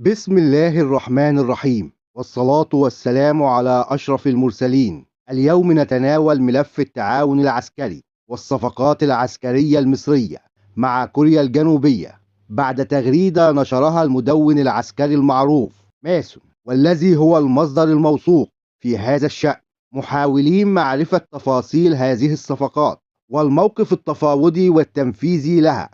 بسم الله الرحمن الرحيم، والصلاة والسلام على أشرف المرسلين. اليوم نتناول ملف التعاون العسكري والصفقات العسكرية المصرية مع كوريا الجنوبية بعد تغريدة نشرها المدون العسكري المعروف ماسون، والذي هو المصدر الموثوق في هذا الشأن، محاولين معرفة تفاصيل هذه الصفقات والموقف التفاوضي والتنفيذي لها.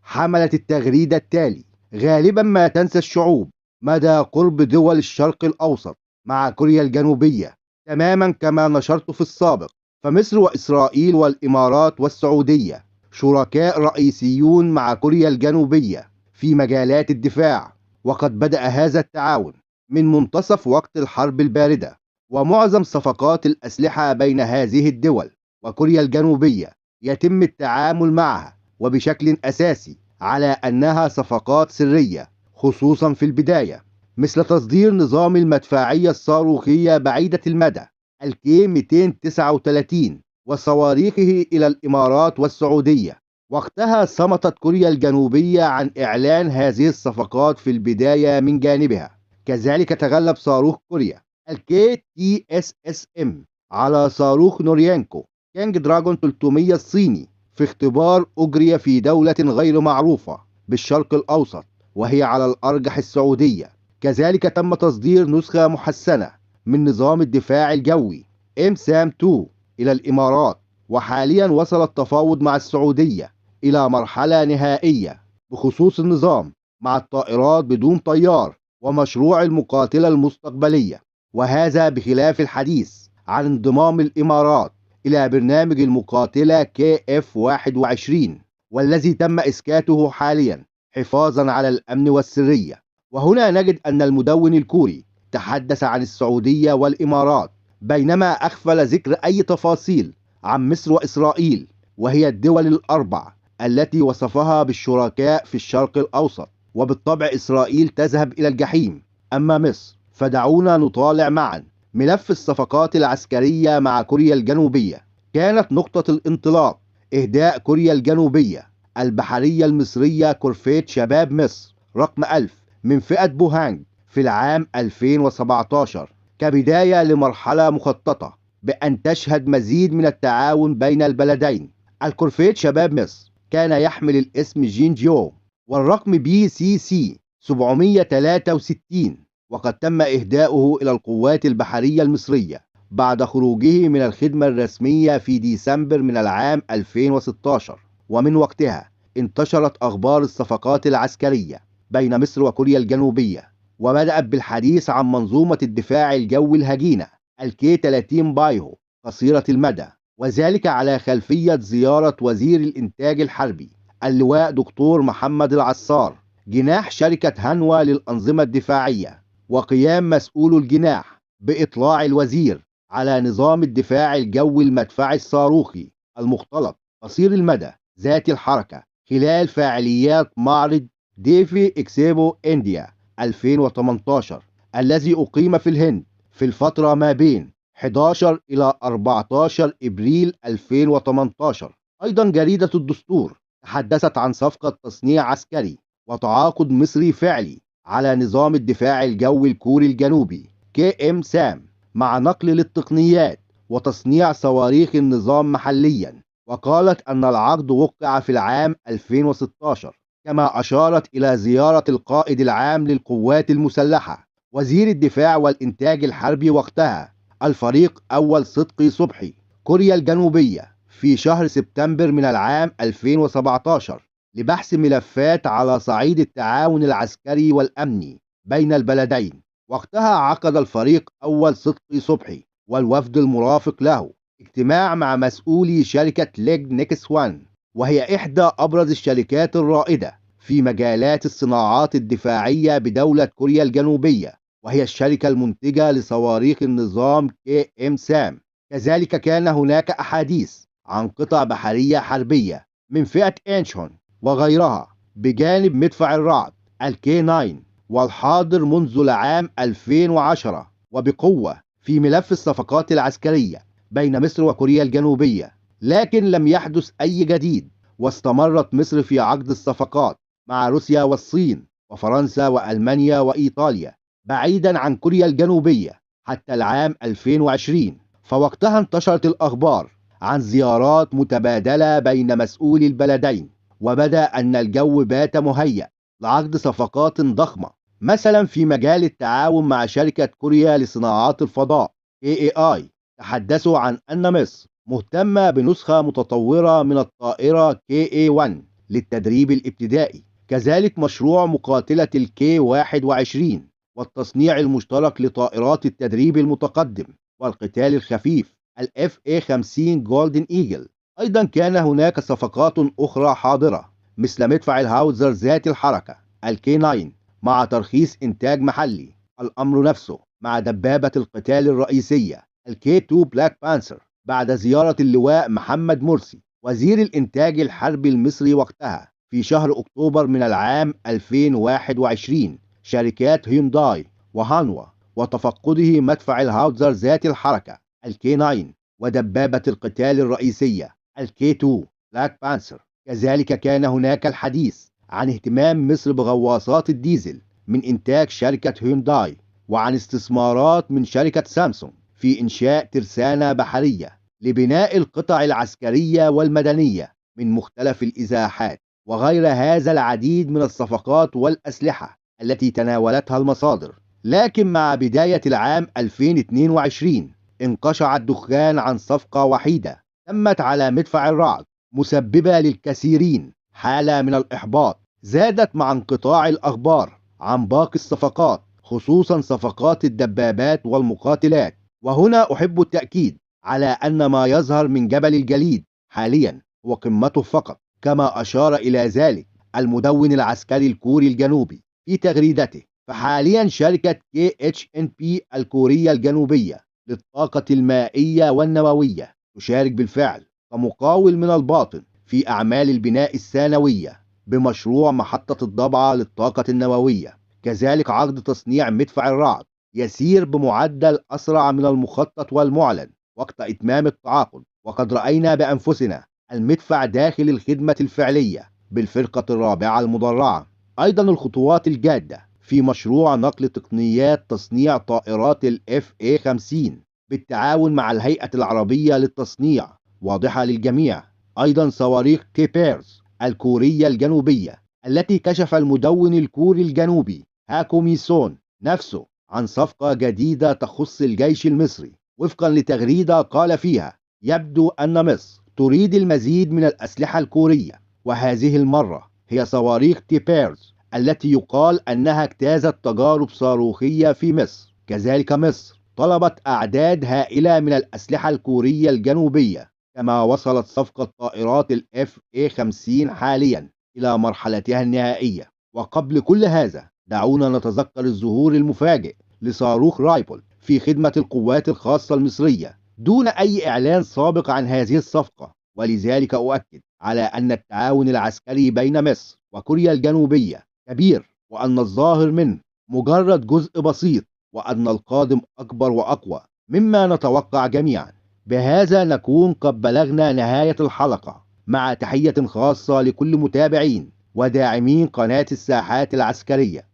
حملت التغريدة التالي: غالبا ما تنسى الشعوب مدى قرب دول الشرق الأوسط مع كوريا الجنوبية، تماما كما نشرت في السابق. فمصر وإسرائيل والإمارات والسعودية شركاء رئيسيون مع كوريا الجنوبية في مجالات الدفاع، وقد بدأ هذا التعاون من منتصف وقت الحرب الباردة، ومعظم صفقات الأسلحة بين هذه الدول وكوريا الجنوبية يتم التعامل معها وبشكل أساسي على أنها صفقات سرية، خصوصا في البداية، مثل تصدير نظام المدفعية الصاروخية بعيدة المدى الكي 239 وصواريخه إلى الإمارات والسعودية. وقتها صمتت كوريا الجنوبية عن إعلان هذه الصفقات في البداية من جانبها. كذلك تغلب صاروخ كوريا الكي تي اس اس ام على صاروخ نوريانكو كانج دراجون 300 الصيني في اختبار أجري في دولة غير معروفة بالشرق الأوسط، وهي على الأرجح السعودية. كذلك تم تصدير نسخة محسنة من نظام الدفاع الجوي ام سام 2 إلى الإمارات، وحاليا وصل التفاوض مع السعودية إلى مرحلة نهائية بخصوص النظام مع الطائرات بدون طيار ومشروع المقاتلة المستقبلية، وهذا بخلاف الحديث عن انضمام الإمارات إلى برنامج المقاتلة KF 21 والذي تم إسكاته حاليا حفاظا على الأمن والسرية. وهنا نجد أن المدون الكوري تحدث عن السعودية والإمارات بينما أغفل ذكر أي تفاصيل عن مصر وإسرائيل، وهي الدول الأربع التي وصفها بالشركاء في الشرق الأوسط. وبالطبع إسرائيل تذهب إلى الجحيم، أما مصر فدعونا نطالع معا ملف الصفقات العسكرية مع كوريا الجنوبية. كانت نقطة الانطلاق إهداء كوريا الجنوبية البحرية المصرية كورفيت شباب مصر رقم 1000 من فئة بوهانج في العام 2017 كبداية لمرحلة مخططة بأن تشهد مزيد من التعاون بين البلدين. الكورفيت شباب مصر كان يحمل الاسم جينجيو والرقم بي سي سي 763، وقد تم إهداؤه إلى القوات البحرية المصرية بعد خروجه من الخدمة الرسمية في ديسمبر من العام 2016. ومن وقتها انتشرت أخبار الصفقات العسكرية بين مصر وكوريا الجنوبية، وبدأت بالحديث عن منظومة الدفاع الجوي الهجينة الكي 30 بايهو قصيرة المدى، وذلك على خلفية زيارة وزير الإنتاج الحربي اللواء دكتور محمد العصار جناح شركة هانوا للأنظمة الدفاعية، وقيام مسؤول الجناح بإطلاع الوزير على نظام الدفاع الجوي المدفعي الصاروخي المختلط قصير المدى ذات الحركة خلال فعاليات معرض ديفي إكسبو إنديا 2018 الذي أقيم في الهند في الفترة ما بين 11 إلى 14 إبريل 2018. أيضا جريدة الدستور تحدثت عن صفقة تصنيع عسكري وتعاقد مصري فعلي على نظام الدفاع الجوي الكوري الجنوبي كي ام سام مع نقل للتقنيات وتصنيع صواريخ النظام محليا، وقالت أن العقد وقع في العام 2016. كما أشارت إلى زيارة القائد العام للقوات المسلحة وزير الدفاع والإنتاج الحربي وقتها الفريق أول صدقي صبحي كوريا الجنوبية في شهر سبتمبر من العام 2017 لبحث ملفات على صعيد التعاون العسكري والأمني بين البلدين. وقتها عقد الفريق أول صدقي صبحي والوفد المرافق له اجتماع مع مسؤولي شركة ليج نيكس وان، وهي إحدى أبرز الشركات الرائدة في مجالات الصناعات الدفاعية بدولة كوريا الجنوبية، وهي الشركة المنتجة لصواريخ النظام كي ام سام. كذلك كان هناك أحاديث عن قطع بحرية حربية من فئة إنشون وغيرها، بجانب مدفع الرعد الكي 9 والحاضر منذ العام 2010 وبقوة في ملف الصفقات العسكرية بين مصر وكوريا الجنوبية. لكن لم يحدث أي جديد، واستمرت مصر في عقد الصفقات مع روسيا والصين وفرنسا وألمانيا وإيطاليا بعيدا عن كوريا الجنوبية حتى العام 2020. فوقتها انتشرت الأخبار عن زيارات متبادلة بين مسؤولي البلدين، وبدا أن الجو بات مهيأ لعقد صفقات ضخمة، مثلا في مجال التعاون مع شركة كوريا لصناعات الفضاء KAI. تحدثوا عن أن مصر مهتمة بنسخة متطورة من الطائرة KA-1 للتدريب الابتدائي، كذلك مشروع مقاتلة الK-21 والتصنيع المشترك لطائرات التدريب المتقدم والقتال الخفيف FA-50 جولدن إيجل. أيضا كان هناك صفقات أخرى حاضرة مثل مدفع الهاوتزر ذات الحركة الK-9 مع ترخيص إنتاج محلي، الأمر نفسه مع دبابة القتال الرئيسية الK-2 بلاك بانثر بعد زيارة اللواء محمد مرسي وزير الإنتاج الحربي المصري وقتها في شهر أكتوبر من العام 2021 شركات هيونداي وهانوا، وتفقده مدفع الهاوتزر ذات الحركة الK-9 ودبابة القتال الرئيسية الK-2 بلاك بانثر. كذلك كان هناك الحديث عن اهتمام مصر بغواصات الديزل من إنتاج شركة هيونداي، وعن استثمارات من شركة سامسونج في إنشاء ترسانة بحرية لبناء القطع العسكرية والمدنية من مختلف الإزاحات، وغير هذا العديد من الصفقات والأسلحة التي تناولتها المصادر. لكن مع بداية العام 2022 انقشع الدخان عن صفقة وحيدة تمت على مدفع الرعد، مسببة للكثيرين حالة من الإحباط زادت مع انقطاع الأخبار عن باقي الصفقات، خصوصا صفقات الدبابات والمقاتلات. وهنا أحب التأكيد على أن ما يظهر من جبل الجليد حاليا هو قمته فقط، كما أشار إلى ذلك المدون العسكري الكوري الجنوبي في تغريدته. فحاليا شركة KHNP الكورية الجنوبية للطاقة المائية والنووية تشارك بالفعل كمقاول من الباطن في أعمال البناء الثانوية بمشروع محطة الضبعة للطاقة النووية. كذلك عقد تصنيع مدفع الرعد يسير بمعدل أسرع من المخطط والمعلن وقت إتمام التعاقد، وقد رأينا بأنفسنا المدفع داخل الخدمة الفعلية بالفرقة الرابعة المدرعة. أيضا الخطوات الجادة في مشروع نقل تقنيات تصنيع طائرات FA-50 بالتعاون مع الهيئة العربية للتصنيع واضحة للجميع. أيضا صواريخ تيبيرز الكورية الجنوبية التي كشف المدون الكوري الجنوبي هاكو ميسون نفسه عن صفقة جديدة تخص الجيش المصري، وفقا لتغريدة قال فيها: يبدو أن مصر تريد المزيد من الأسلحة الكورية، وهذه المرة هي صواريخ تيبيرز التي يقال أنها اجتازت تجارب صاروخية في مصر. كذلك مصر طلبت أعداد هائلة من الأسلحة الكورية الجنوبية، كما وصلت صفقة طائرات FA-50 حاليا إلى مرحلتها النهائية. وقبل كل هذا دعونا نتذكر الظهور المفاجئ لصاروخ رايفل في خدمة القوات الخاصة المصرية دون أي إعلان سابق عن هذه الصفقة. ولذلك أؤكد على أن التعاون العسكري بين مصر وكوريا الجنوبية كبير، وأن الظاهر منه مجرد جزء بسيط، وأن القادم أكبر وأقوى مما نتوقع جميعا. بهذا نكون قد بلغنا نهاية الحلقة، مع تحية خاصة لكل متابعين وداعمين قناة الساحات العسكرية.